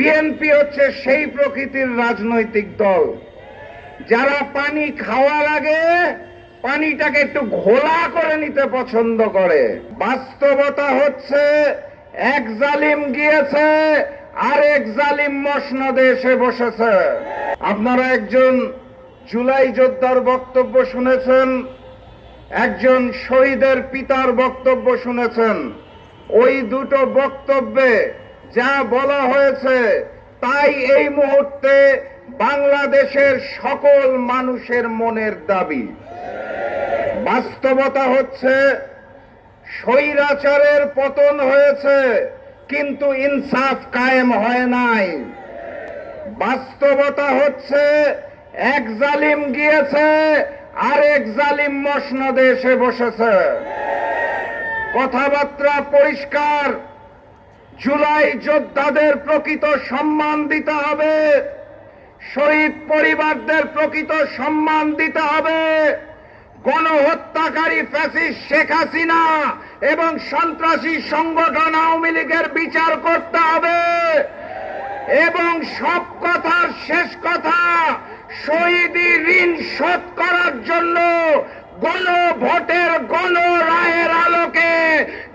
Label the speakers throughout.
Speaker 1: BNP হচ্ছে সেই প্রকৃতির রাজনৈতিক দল যারা পানি খাওয়ার আগে পানিটাকে একটু ঘোলা করে নিতে পছন্দ করে। বাস্তবতা হচ্ছে এক জালিম গিয়েছে আর এক জালিম মসনদে এসে বসেছে। আপনারা একজন জুলাই যোদ্ধার বক্তব্য শুনেছেন, একজন শহীদের পিতার বক্তব্য শুনেছেন। ওই দুটো বক্তব্যে যা বলা হয়েছে তাই এই মুহূর্তে বাংলাদেশের সকল মানুষের মনের দাবি। বাস্তবতা হচ্ছে স্বৈরাচারের পতন হয়েছে, কিন্তু ইনসাফ কায়েম হয় নাই। বাস্তবতা হচ্ছে এক জালিম গিয়েছে আর এক জালিম মসনদে এসে বসেছে। কথাবার্তা পরিষ্কার, জুলাই যোদ্ধাদের প্রকৃত সম্মান দিতে হবে, শহীদ পরিবারদের প্রকৃত সম্মান দিতে হবে, গণহত্যাকারী ফ্যাসিস্ট শেখ হাসিনা এবং সন্ত্রাসী সংগঠন আওয়ামী লীগের বিচার করতে হবে এবং সব কথার শেষ কথা, শহীদি ঋণ শোধ করার জন্য গণভোটের গণরায়ের আলোকে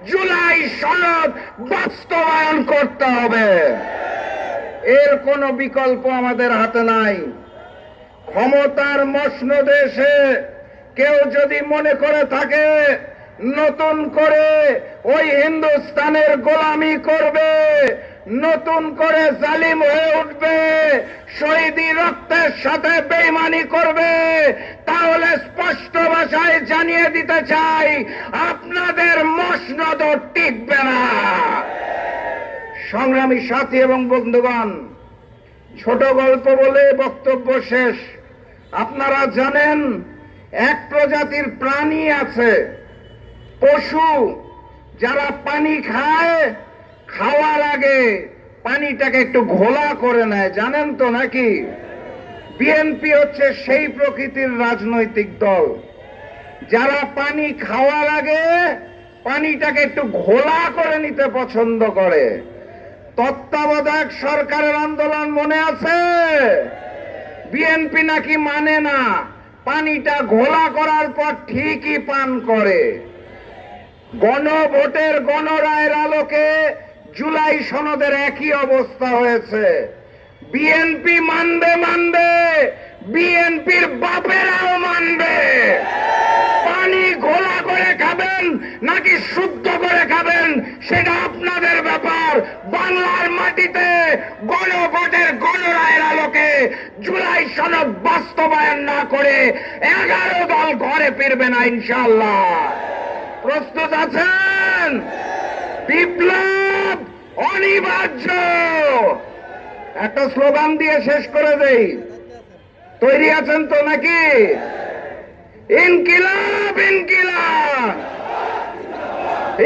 Speaker 1: জুলাই সনদ বাস্তবায়ন করতে হবে। এর কোনো বিকল্প আমাদের হাতে নাই। ক্ষমতার মসনদে এসে কেউ যদি মনে করে থাকে নতুন করে ওই হিন্দুস্তানের গোলামি করবে, নতুন করে জালিম হয়ে উঠবে, শহীদি রক্তের সাথে বেঈমানি করবে, তাহলে স্পষ্ট ভাষায় জানিয়ে দিতে চাই, আপনাদের মসনদ টিকবে না। সংগ্রামী সাথী এবং বন্ধুগণ, ছোট গল্প বলে বক্তব্য শেষ। আপনারা জানেন এক প্রজাতির প্রাণী আছে, পশু, যারা পানি খায়, খাওয়ার আগে পানিটাকে একটু ঘোলা করে নেয়, জানেন তো নাকি? বিএনপি হচ্ছে সেই প্রকৃতির রাজনৈতিক দল যারা পানি খাওয়ার আগে পানিটাকে একটু ঘোলা করে নিতে পছন্দ করে। তত্ত্বাবধায়ক সরকারের আন্দোলন মনে আছে? বিএনপি নাকি মানে না, পানিটা ঘোলা করার পর ঠিকই পান করে। গণভোটের গণরায়ের আলোকে জুলাই সনদের একই অবস্থা হয়েছে। বিএনপি মানবে, বিএনপির বাপেরাও মানবে। পানি ঘোলা করে খাবেন নাকি শুদ্ধ করে খাবেন সেটা আপনাদের ব্যাপার। বাংলার মাটিতে গণভোটের গণরায়ের আলোকে জুলাই সনদ বাস্তবায়ন না করে 11 দল ঘরে ফিরবে না ইনশাআল্লাহ। প্রস্তুত আছেন? বিপ্লব অনিবার্য। একটা স্লোগান দিয়ে শেষ করে দেই, তৈরি আছেন তো নাকি? ইনকিলাব ইনকিলাব,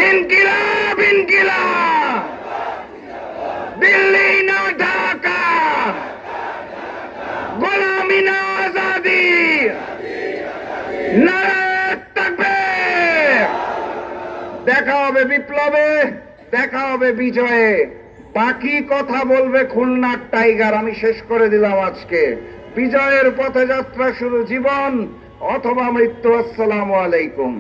Speaker 1: ইনকিলাব ইনকিলাব, দিল্লি না ঢাকা, গোলামি না আজাদি, নারায়ে তাকবীর। দেখা হবে বিপ্লবে, দেখা হবে বিজয়ে। বাকি কথা বলবে খুলনার টাইগার। আমি শেষ করে দিলাম আজকে। বিজয়ের পথে যাত্রা শুরু, জীবন অথবা মৃত্যু। আসসালামু আলাইকুম।